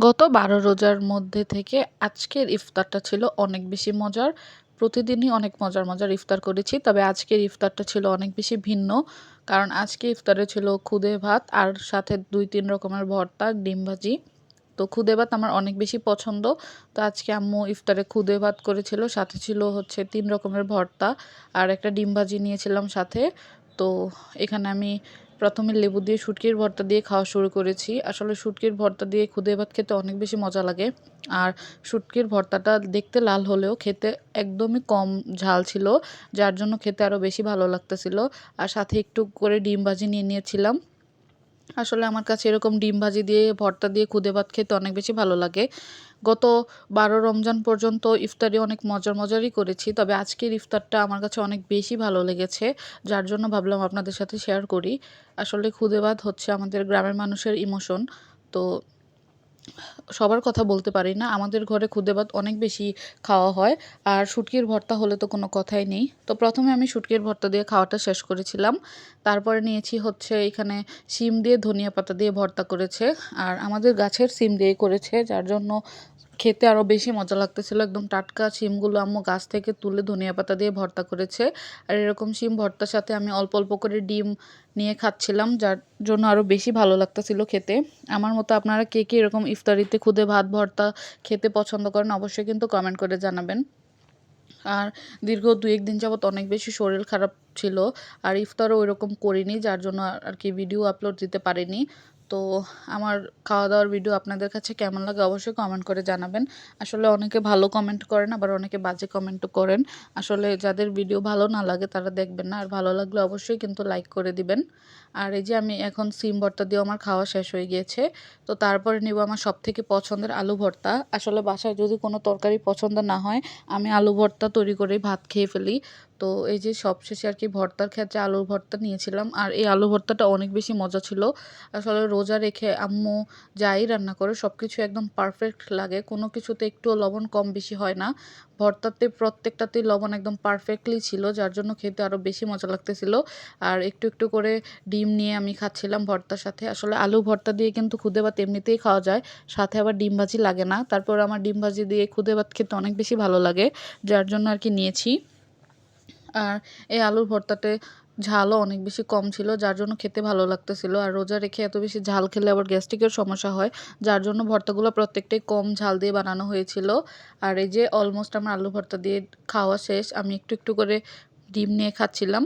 গত ১২ রোজার মধ্যে থেকে আজকের ইফতারটা ছিল অনেক বেশি মজার। প্রতিদিনই অনেক মজার, মজার ইফতার করেছি। তবে আজকের ইফতারটা ছিল অনেক বেশি ভিন্ন। কারণ আজকে ইফতারে ছিল খুদে ভাত আর সাথে ২-৩ রকমের ভর্তা, ডিম ভাজি। তো খুদে ভাত আমার অনেক বেশি পছন্দ। তো আজকে আম্মু ইফতারে খুদে ভাত করেছিল। সাথে ছিল হচ্ছে ৩ রকমের ভর্তা আর একটা ডিম ভাজি নিয়েছিলাম সাথে। তো এখানে আমি ১ম এ লেবু দিয়ে শুটকির ভর্তা দিয়ে খাওয়া শুরু করেছি। আসলে শুটকির ভর্তা দিয়ে খুদে ভাত খেতে অনেক বেশি মজা লাগে। আর শুটকির ভর্তাটা দেখতে লাল হলেও খেতে একদমই কম ঝাল ছিল। যার জন্য খেতে আরও বেশি ভালো লাগতেছিল। আর সাথে একটু করে ডিম ভাজি নিয়ে নিয়েছিলাম। আসলে আমার কাছে এরকম ডিম ভাজি দিয়ে ভর্তা দিয়ে খুদে ভাত খেতে অনেক বেশি ভালো লাগে। গত ১২ রমজান পর্যন্ত ইফতারি অনেক মজার মজারই করেছি। তবে আজকের ইফতারটা আমার কাছে অনেক বেশি ভালো লেগেছে। যার জন্য ভাবলাম আপনাদের সাথে শেয়ার করি। আসলে খুদে ভাত হচ্ছে আমাদের গ্রামের মানুষের ইমোশন। তো সবার কথা বলতে পারি না। আমাদের ঘরে খুদে ভাত অনেক বেশি খাওয়া হয়। আর শুটকির ভর্তা হলে তো কোনো কথাই নেই। তো ১ম এ আমি শুটকির ভর্তা দিয়ে খাওয়াটা শেষ করেছিলাম। তারপরে নিয়েছি হচ্ছে এখানে শিম দিয়ে ধনিয়া পাতা দিয়ে ভর্তা করেছে। আর আমাদের গাছের শিম দিয়েই করেছে, যার জন্য খেতে আরও বেশি মজা লাগতেছিল। একদম টাটকা শিমগুলো আম্মু গাছ থেকে তুলে ধনিয়া পাতা দিয়ে ভর্তা করেছে। আর এরকম শিম ভর্তার সাথে আমি অল্প অল্প করে ডিম নিয়ে খাচ্ছিলাম, যার জন্য আরও বেশি ভালো লাগতেছিল খেতে। আমার মতো আপনারা কে কে এরকম ইফতারিতে খুদে ভাত ভর্তা খেতে পছন্দ করেন অবশ্যই কিন্তু কমেন্ট করে জানাবেন। আর দীর্ঘ ২-১ দিন যাবৎ অনেক বেশি শরীর খারাপ ছিল। আর ইফতারও ওইরকম করিনি, যার জন্য আর কি ভিডিও আপলোড দিতে পারিনি। তো আমার খাওয়া দাওয়ার ভিডিও আপনাদের কাছে কেমন লাগে অবশ্যই কমেন্ট করে জানাবেন। আসলে অনেকে ভালো কমেন্ট করেন, আবার অনেকে বাজে কমেন্টও করেন। আসলে যাদের ভিডিও ভালো না লাগে তারা দেখবেন না। আর ভালো লাগলে অবশ্যই কিন্তু লাইক করে দিবেন। আর এই যে আমি এখন সিম ভর্তা দিয়েও আমার খাওয়া শেষ হয়ে গিয়েছে। তো তারপরে নিব আমার সবথেকে পছন্দের আলু ভর্তা। আসলে বাসায় যদি কোনো তরকারি পছন্দ না হয়, আমি আলু ভর্তা তৈরি করেই ভাত খেয়ে ফেলি। তো এই যে সবশেষে আর কি ভর্তার ক্ষেত্রে আলুর ভর্তা নিয়েছিলাম। আর এই আলু ভর্তাটা অনেক বেশি মজা ছিল। আসলে রোজা রেখে আম্মু যাই রান্না করে সব কিছু একদম পারফেক্ট লাগে। কোনো কিছুতে একটুও লবণ কম বেশি হয় না। ভর্তাতে প্রত্যেকটাতেই লবণ একদম পারফেক্টলি ছিল, যার জন্য খেতে আরও বেশি মজা লাগতেছিল। আর একটু একটু করে ডিম নিয়ে আমি খাচ্ছিলাম ভর্তার সাথে। আসলে আলু ভর্তা দিয়ে কিন্তু খুদে ভাত এমনিতেই খাওয়া যায়। সাথে আবার ডিম ভাজি লাগে না। তারপর আমার ডিম ভাজি দিয়ে খুদে ভাত খেতে অনেক বেশি ভালো লাগে। যার জন্য আর কি নিয়েছি। আর এই আলুর ভর্তাতে ঝালও অনেক বেশি কম ছিল, যার জন্য খেতে ভালো লাগতেছিল। আর রোজা রেখে এত বেশি ঝাল খেলে আবার গ্যাস্ট্রিকের সমস্যা হয়, যার জন্য ভর্তাগুলো প্রত্যেকটাই কম ঝাল দিয়ে বানানো হয়েছিল। আর এই যে অলমোস্ট আমার আলু ভর্তা দিয়ে খাওয়া শেষ। আমি একটু একটু করে ডিম নিয়ে খাচ্ছিলাম।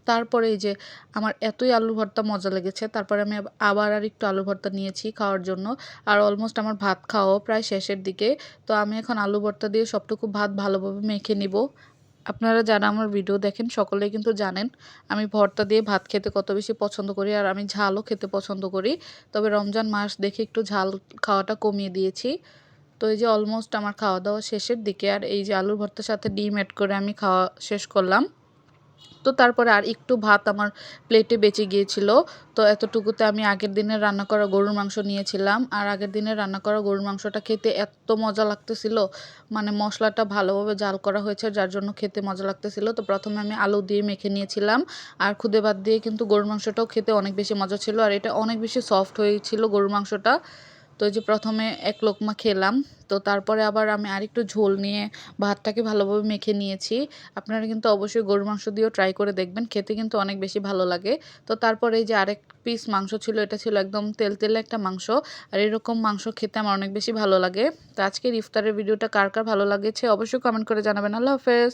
তারপরে এই যে আমার এতই আলু ভর্তা মজা লেগেছে, তারপরে আমি আবার আর একটু আলু ভর্তা নিয়েছি খাওয়ার জন্য। আর অলমোস্ট আমার ভাত খাওয়াও প্রায় শেষের দিকে। তো আমি এখন আলু ভর্তা দিয়ে সবটুকু ভাত ভালোভাবে মেখে নিব। আপনারা যারা আমার ভিডিও দেখেন সকলেই কিন্তু জানেন আমি ভর্তা দিয়ে ভাত খেতে কত বেশি পছন্দ করি। আর আমি ঝালও খেতে পছন্দ করি। তবে রমজান মাস দেখে একটু ঝাল খাওয়াটা কমিয়ে দিয়েছি। তো এই যে অলমোস্ট আমার খাওয়া দাওয়া শেষের দিকে। আর এই যে আলুর ভর্তার সাথে ডিম অ্যাড করে আমি খাওয়া শেষ করলাম। তো তারপরে আর একটু ভাত আমার প্লেটে বেঁচে গিয়েছিল। তো এতটুকুতে আমি আগের দিনের রান্না করা গরুর মাংস নিয়েছিলাম। আর আগের দিনের রান্না করা গরুর মাংসটা খেতে এত মজা লাগতেছিল, মানে মশলাটা ভালোভাবে জাল করা হয়েছে, যার জন্য খেতে মজা লাগতেছিল। তো প্রথমে আমি আলু দিয়ে মেখে নিয়েছিলাম। আর খুদে ভাত দিয়ে কিন্তু গরুর মাংসটাও খেতে অনেক বেশি মজা ছিল। আর এটা অনেক বেশি সফট হয়েছিল গরুর মাংসটা। তো এই যে প্রথমে এক লোকমা খেলাম। তো তারপরে আবার আমি আরেকটু ঝোল নিয়ে ভাতটাকে ভালোভাবে মেখে নিয়েছি। আপনারা কিন্তু অবশ্যই গরুর মাংস দিয়েও ট্রাই করে দেখবেন, খেতে কিন্তু অনেক বেশি ভালো লাগে। তো তারপরে এই যে আরেক পিস মাংস ছিল, এটা ছিল একদম তেলতেলে একটা মাংস। আর এরকম মাংস খেতে আমার অনেক বেশি ভালো লাগে। তো আজকের ইফতারের ভিডিওটা কার কার ভালো লাগেছে অবশ্যই কমেন্ট করে জানাবেন। আল্লাহ হাফেজ।